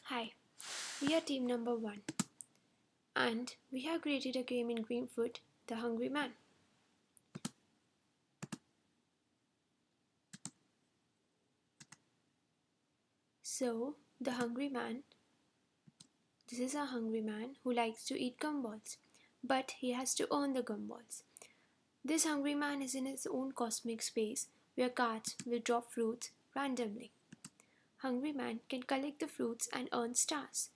Hi, we are team number 1 and we have created a game in Greenfoot, The Hungry Man. So, the hungry man, this is a hungry man who likes to eat gumballs, but he has to earn the gumballs. This hungry man is in his own cosmic space where carts will drop fruits randomly. Hungry man can collect the fruits and earn stars.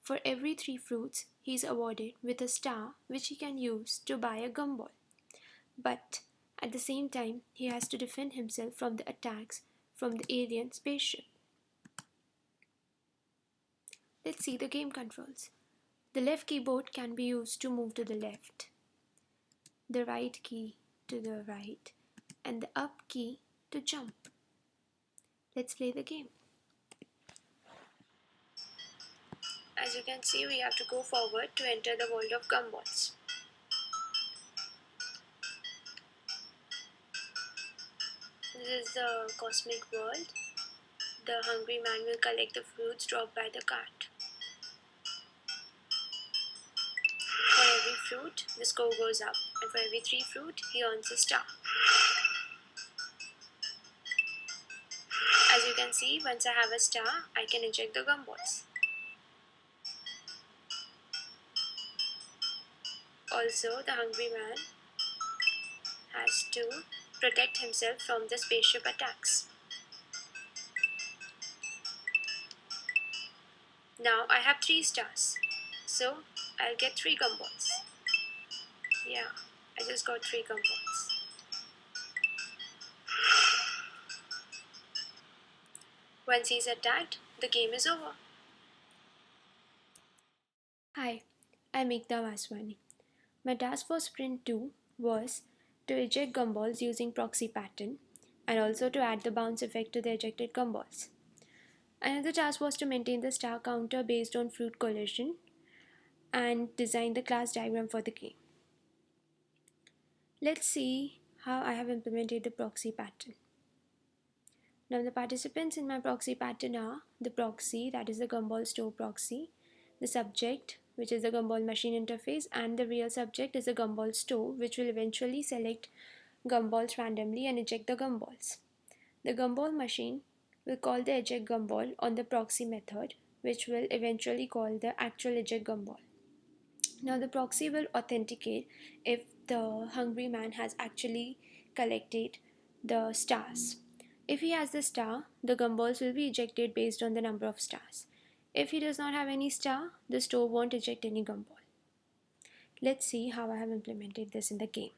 For every 3 fruits, he is awarded with a star which he can use to buy a gumball. But at the same time, he has to defend himself from the attacks from the alien spaceship. Let's see the game controls. The left keyboard can be used to move to the left, the right key to the right, and the up key to jump. Let's play the game. As you can see, we have to go forward to enter the world of gumballs. This is the cosmic world. The hungry man will collect the fruits dropped by the cart. For every fruit, the score goes up, and for every 3 fruit, he earns a star. As you can see, once I have a star, I can eject the gumballs. Also, the hungry man has to protect himself from the spaceship attacks. Now I have 3 stars, so I'll get 3 gumballs. Yeah, I just got 3 gumballs. Once he's attacked, the game is over. Hi, I'm Ekta Vaswani. My task for Sprint 2 was to eject gumballs using proxy pattern and also to add the bounce effect to the ejected gumballs. Another task was to maintain the star counter based on fruit collision and design the class diagram for the game. Let's see how I have implemented the proxy pattern. Now the participants in my proxy pattern are the proxy, that is the gumball store proxy, the subject, which is the gumball machine interface, and the real subject is the gumball store, which will eventually select gumballs randomly and eject the gumballs. The gumball machine will call the eject gumball on the proxy method, which will eventually call the actual eject gumball. Now the proxy will authenticate if the hungry man has actually collected the stars. If he has the star, the gumballs will be ejected based on the number of stars. If he does not have any star, the store won't eject any gumball. Let's see how I have implemented this in the game.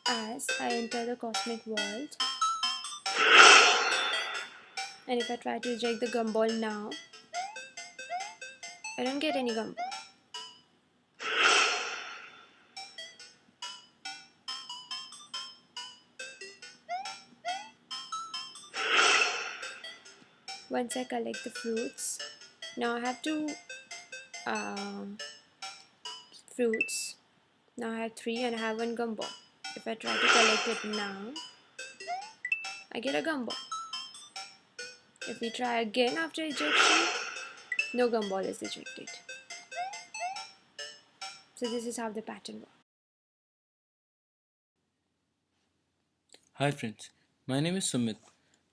As I enter the cosmic world, and if I try to eject the gumball now, I don't get any gumball. Once I collect the fruits, now I have two fruits. Now I have 3 and I have 1 gumball. If I try to collect it now, I get a gumball. If we try again after ejection, no gumball is ejected. So this is how the pattern works. Hi friends, my name is Sumit.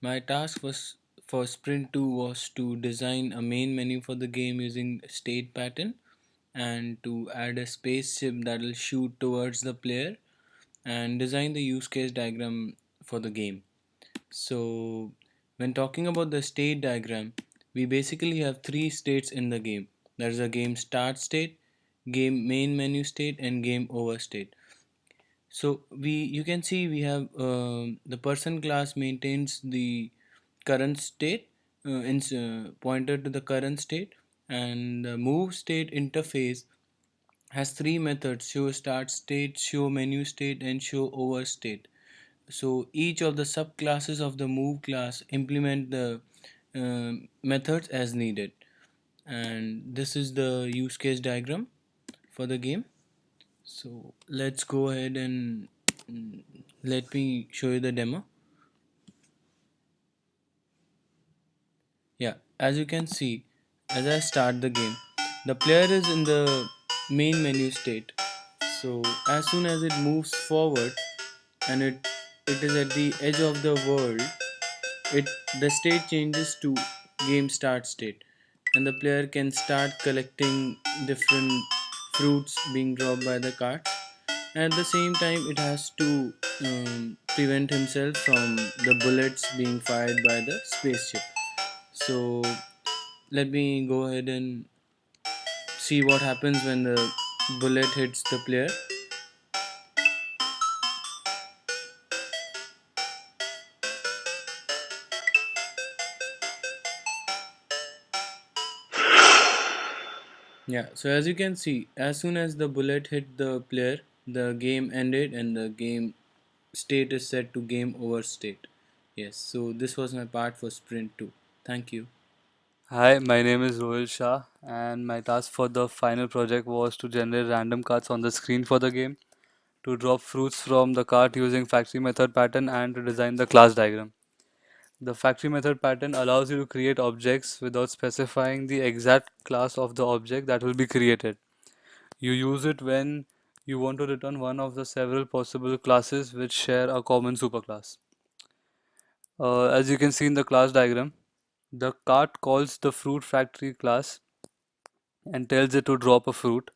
My task was for Sprint 2 was to design a main menu for the game using state pattern and to add a spaceship that will shoot towards the player and design the use case diagram for the game. So when talking about the state diagram, we basically have 3 states in the game. There is a game start state, game main menu state and game over state. So you can see we have the person class maintains the current state pointer to the current state, and the move state interface has 3 methods: show start state, show menu state and show over state. So each of the subclasses of the move class implement the methods as needed, and this is the use case diagram for the game. So let's go ahead and mm, let me show you the demo. Yeah, as you can see, as I start the game, the player is in the main menu state. So as soon as it moves forward and it is at the edge of the world, it the state changes to game start state, and the player can start collecting different fruits being dropped by the cart. And at the same time, it has to prevent himself from the bullets being fired by the spaceship. So let me go ahead and see what happens when the bullet hits the player. Yeah, so as you can see, as soon as the bullet hit the player, the game ended and the game state is set to game over state. Yes, so this was my part for sprint 2. Thank you. Hi, my name is Rohil Shah, and my task for the final project was to generate random cards on the screen for the game, to drop fruits from the cart using factory method pattern, and to design the class diagram. The factory method pattern allows you to create objects without specifying the exact class of the object that will be created. You use it when you want to return one of the several possible classes which share a common superclass. As you can see in the class diagram, the cart calls the fruit factory class and tells it to drop a fruit.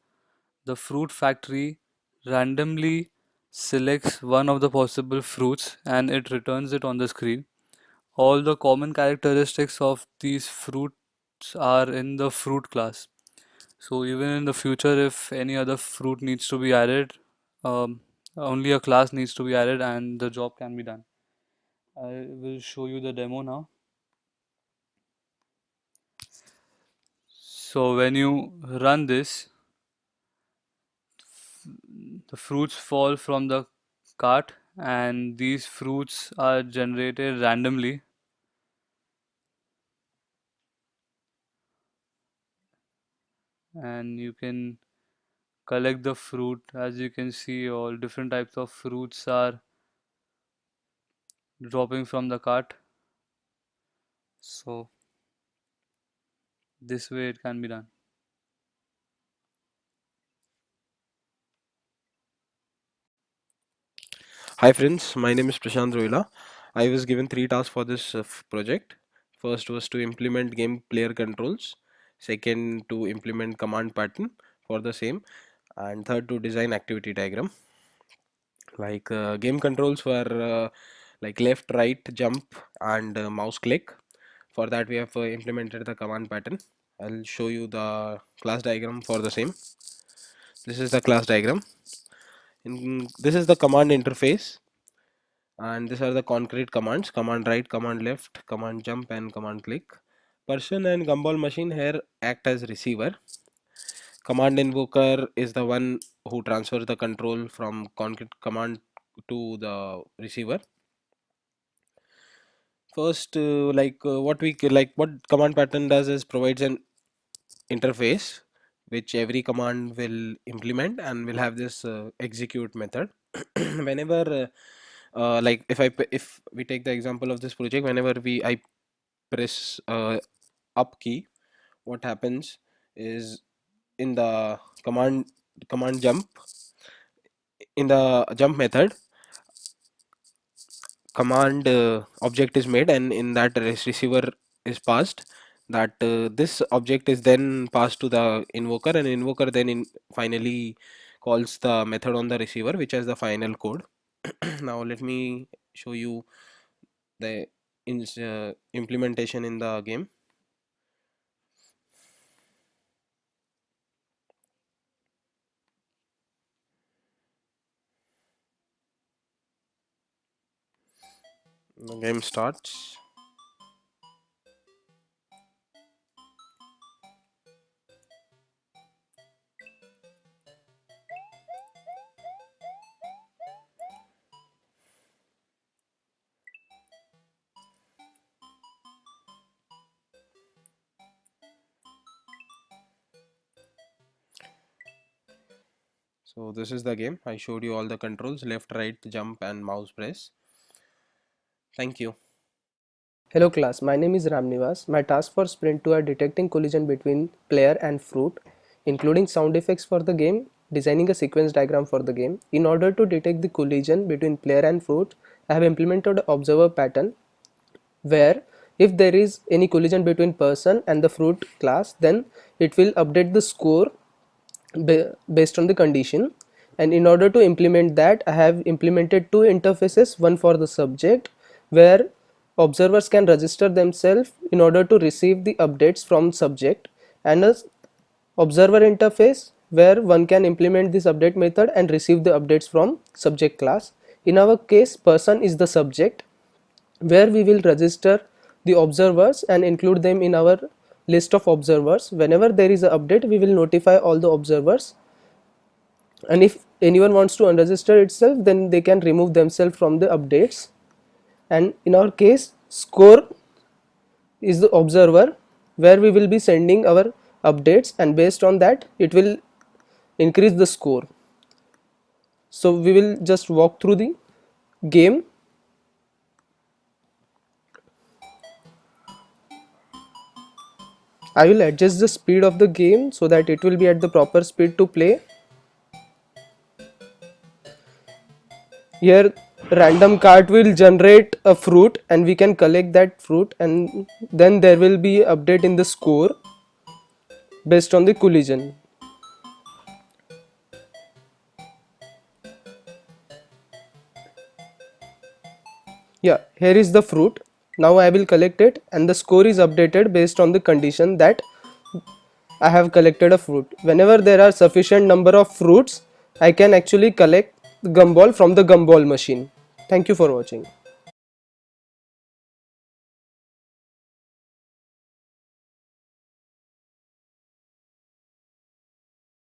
The fruit factory randomly selects one of the possible fruits and it returns it on the screen. All the common characteristics of these fruits are in the fruit class. So even in the future, if any other fruit needs to be added, um, only a class needs to be added and the job can be done. I will show you the demo now. So when you run this, the fruits fall from the cart and these fruits are generated randomly, and you can collect the fruit. As you can see, all different types of fruits are dropping from the cart, so this way it can be done. Hi friends, my name is Prashant Roila. I was given three tasks for this project. First was to implement game player controls. Second, to implement command pattern for the same, and third, to design activity diagram. Like game controls were like left, right, jump, and mouse click. For that, we have implemented the command pattern. I'll show you the class diagram for the same. This is the class diagram. This is the command interface, and these are the concrete commands: command right, command left, command jump, and command click. Person and gumball machine here act as receiver. Command invoker is the one who transfers the control from concrete command to the receiver. First, what command pattern does is provides an interface which every command will implement and will have this execute method. Whenever if we take the example of this project, whenever we I press up key, what happens is in the command jump, in the jump method, command object is made, and in that receiver is passed. That this object is then passed to the invoker, and invoker then finally calls the method on the receiver, which has the final code. Now let me show you the implementation in the game. The game starts. So this is the game. I showed you all the controls: left, right, jump, and mouse press. Thank you. Hello class, my name is Ramnivas. My task for Sprint 2 are detecting collision between player and fruit, including sound effects for the game, designing a sequence diagram for the game. In order to detect the collision between player and fruit, I have implemented an observer pattern where if there is any collision between person and the fruit class, then it will update the score based on the condition. And in order to implement that, I have implemented two interfaces, one for the subject where observers can register themselves in order to receive the updates from subject, and a observer interface where one can implement this update method and receive the updates from subject class. In our case, person is the subject, where we will register the observers and include them in our list of observers. Whenever there is an update, we will notify all the observers, and if anyone wants to unregister itself, then they can remove themselves from the updates. And in our case, score is the observer where we will be sending our updates, and based on that it will increase the score. So we will just walk through the game. I will adjust the speed of the game so that it will be at the proper speed to play. Here random cart will generate a fruit and we can collect that fruit, and then there will be update in the score based on the collision. Yeah, here is the fruit. Now I will collect it and the score is updated based on the condition that I have collected a fruit. Whenever there are sufficient number of fruits, I can actually collect the gumball from the gumball machine. Thank you for watching.